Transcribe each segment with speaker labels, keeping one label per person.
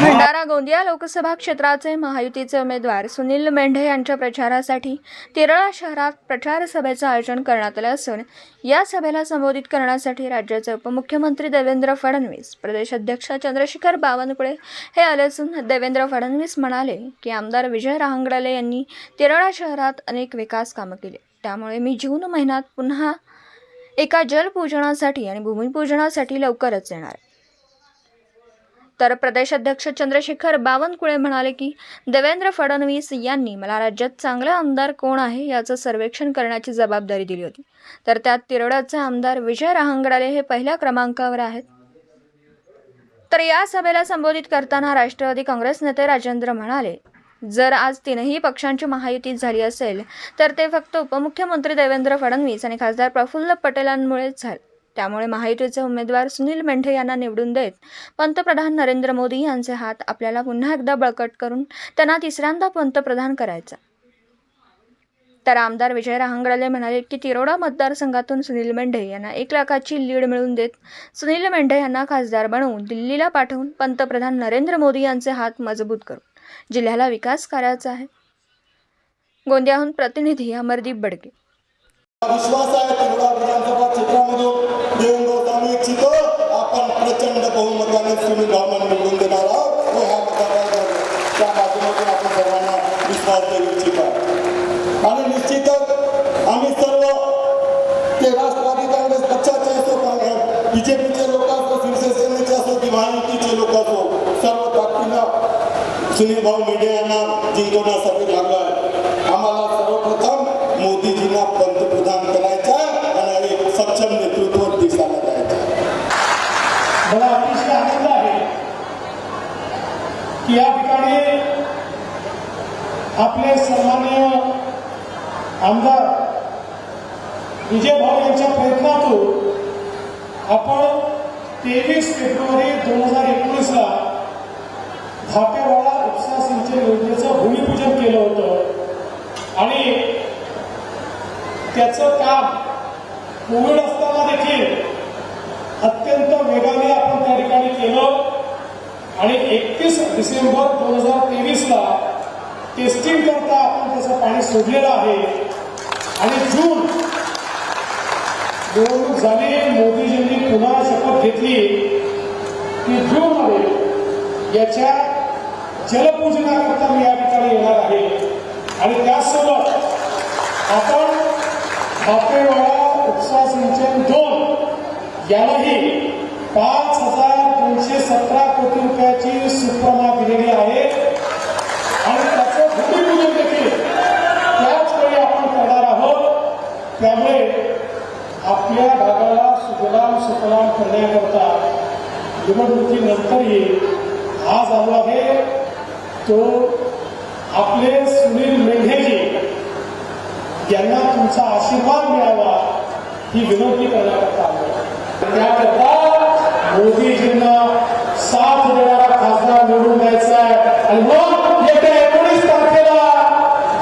Speaker 1: भंडारा गोंदिया लोकसभा क्षेत्राचे महायुतीचे उमेदवार सुनील मेंढे यांच्या प्रचारासाठी तिरळा शहरात प्रचार सभेचं आयोजन करण्यात आलं असून या सभेला संबोधित करण्यासाठी राज्याचे उपमुख्यमंत्री देवेंद्र फडणवीस, प्रदेश अध्यक्ष चंद्रशेखर बावनकुळे हे आले असून देवेंद्र फडणवीस म्हणाले की आमदार विजय रहांगडले यांनी तिरळा शहरात अनेक विकास कामं केली, त्यामुळे मी जून महिन्यात पुन्हा एका जलपूजनासाठी आणि भूमिपूजनासाठी लवकरच येणार. तर प्रदेश अध्यक्ष चंद्रशेखर बावनकुळे म्हणाले की देवेंद्र फडणवीस यांनी मला राज्यात चांगले आमदार कोण आहे याचं सर्वेक्षण करण्याची जबाबदारी दिली होती, तर त्यात तिरोडाचे आमदार विजय रहांगडले हे पहिल्या क्रमांकावर आहेत. तर या सभेला संबोधित करताना राष्ट्रवादी काँग्रेस नेते राजेंद्र म्हणाले, जर आज तीनही पक्षांची महायुती झाली असेल तर ते फक्त उपमुख्यमंत्री देवेंद्र फडणवीस आणि खासदार प्रफुल्ल पटेलांमुळेच झाले. त्यामुळे महायुतीचे उमेदवार सुनील मेंढे यांना निवडून देत पंतप्रधान नरेंद्र मोदी यांचे हात आपल्याला पुन्हा एकदा बळकट करून त्यांना तिसऱ्यांदा पंतप्रधान करायचा. तर आमदार विजय रहांगडले म्हणाले की तिरोडा मतदारसंघातून सुनील मेंढे यांना 1 लाखाची लीड मिळवून देत सुनील मेंढे यांना खासदार बनवून दिल्लीला पाठवून पंतप्रधान नरेंद्र मोदी यांचे हात मजबूत करून जिल्ह्याला विकास करायचा आहे. गोंदियाहून प्रतिनिधी अमरदीप बडके.
Speaker 2: विश्वास आहे तिरोडा विधानसभा क्षेत्रामधून देवेंद्र सामी इच्छितो आपण प्रचंड बहुमताने सुनील भावना निवडून देणार आहोत. ह्या मतदाराच्या माध्यमातून आपण सर्वांना विश्वास देऊ इच्छित आहे आणि निश्चितच आम्ही सर्व ते राष्ट्रवादी काँग्रेस पक्षाचे असो, बीजेपीचे लोक असो, शिवसेनेचे असो की महायुतीचे लोक असो, सर्व ताकदीनं सुनील भाऊ मेंढे यांना जिंकवण्यासाठी लागलो आहे. आम्हाला सर्वप्रथम मोदीजींना पंतप्रधान करायचा आणि एक सक्षम नेतृत्व दिसायला द्यायचं.
Speaker 3: मला अतिशय आनंद आहे की या ठिकाणी आपले सन्माननीय आमदार विजय भाऊ यांच्या प्रयत्नातून आपण 23 फेब्रुवारी 2019ला धापेवाडा उपसा सिंचन योजनेचं भूमिपूजन केलं होतं आणि त्याचं काम कोविड असताना देखील अत्यंत वेगाने आपण त्या ठिकाणी केलं आणि 31 डिसेंबर 2023ला टेस्टिंग करता आपण त्याचं पाणी सोडलेलं आहे आणि जून निवडणूक झाली, मोदीजींनी पुन्हा शपथ घेतली की जूनमध्ये याच्या जलपूजनाकरता मी या ठिकाणी येणार आहे आणि त्यासोबत आपण धापेवाडा उपसा सिंचन 2 यालाही 5,217 कोटी रुपयाची सुप्रमा दिलेली आहे आणि त्याचं भूमिपूजन देखील त्याच वेळी आपण करणार आहोत. त्यामुळे आपल्या भागाला सुजलाम सुफलाम करण्याकरता निवडणुकीनंतरही आज आलो आहे तो आपले सुनील मेंढेजी यांना तुमचा आशीर्वाद मिळावा ही विनंती करण्याकरता आलो. त्याकरता मोदीजींना साथ देणारा खासदार निवडून द्यायचा आहे आणि मग येत्या 19 तारखेला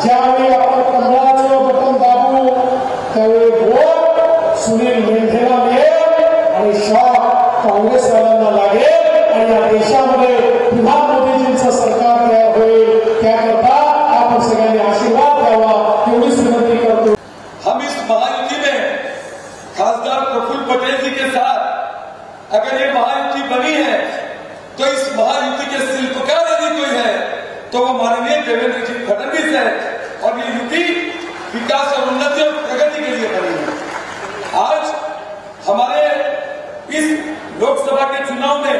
Speaker 3: ज्यावेळी आपण कमळाचं बटन दाबू त्यावेळी वोट सुनील मेंढेला मिळेल आणि शॉक काँग्रेसवाल्यांना लागेल आणि या देशामध्ये पुन्हा मोदीजींचं सरकार तयार होईल. त्याकरता आपण सगळ्यांनी आशीर्वाद द्यावा एवढीच विनंती करतो.
Speaker 4: हम इस महायुति में खासदार प्रफुल्ल पटेल जी के साथ अगर ये महायुति बनी है तो इस महायुति के शिल्पकार यदि कोई है तो वो माननीय देवेंद्र जी फडणवीस है और ये युति विकास और उन्नति और प्रगति के लिए बनी है. आज हमारे इस लोकसभा के चुनाव में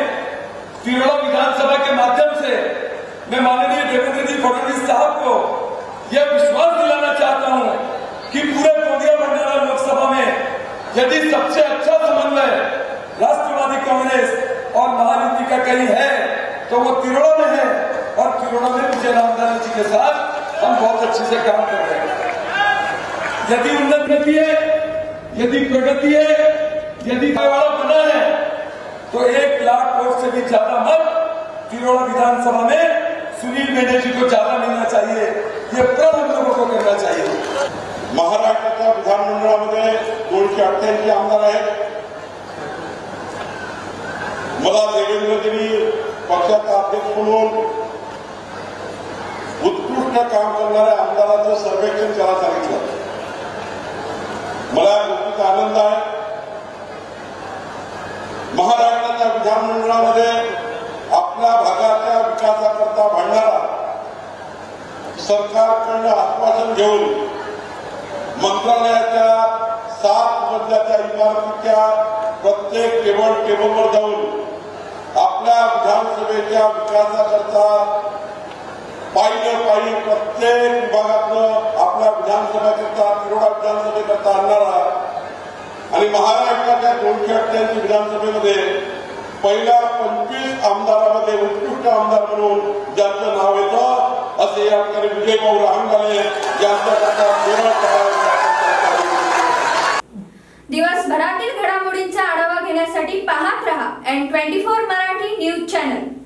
Speaker 4: तिरोड़ा विधानसभा के माध्यम से मैं माननीय देवेंद्र जी फडणवीस साहब को यह विश्वास दिलाना चाहता हूं कि पूरे गोंदिया भंडारा लोकसभा में यदि सबसे अच्छा समन्वय राष्ट्रवादी कांग्रेस और महायुति का कहीं है तो वो तिरोड़ा में है और तिरोड़ा में विजय रहांगडले जी के साथ हम बहुत अच्छे से काम कर रहे हैं. यदि उन्नति है, यदि प्रगति है, यदि धापेवाड़ा बना है तो 1 लाख वोट से भी ज्यादा मत तिरोड़ा विधानसभा में सुनील मेंढे जी को ज्यादा मिलना चाहिए. ये प्रण हम लोगों को करना चाहिए.
Speaker 2: महाराष्ट्राच्या विधानमंडळामध्ये 288 आमदार आहेत. मला देवेंद्रजींनी
Speaker 5: पक्षाचा अध्यक्ष म्हणून उत्कृष्ट काम करणाऱ्या आमदाराचं सर्वेक्षण करायला सांगितलं. मला या गोष्टीचा आनंद आहे. महाराष्ट्राच्या विधानमंडळामध्ये आपल्या भागाच्या विकासाकरता भांडणारा, सरकारकडनं आश्वासन घेऊन मंत्रालयाच्या 7 मजल्याच्या इमारतीच्या प्रत्येक टेबलवर जाऊन आपल्या विधानसभेच्या विकासाकरता पायी प्रत्येक विभागातनं आपल्या विधानसभेकरता, तिरोडा विधानसभेकरता आणणारा आणि महाराष्ट्राच्या 288 विधानसभेमध्ये पहिल्या 25 आमदारामध्ये उत्कृष्ट आमदार म्हणून ज्यांचं नाव येतं असे या ठिकाणी विजयभाऊ रहांगडले यांच्याकरता
Speaker 1: दिवसभरातील घडामोडींचा आढावा घेण्यासाठी पाहत रहा N24 मराठी न्यूज चॅनल.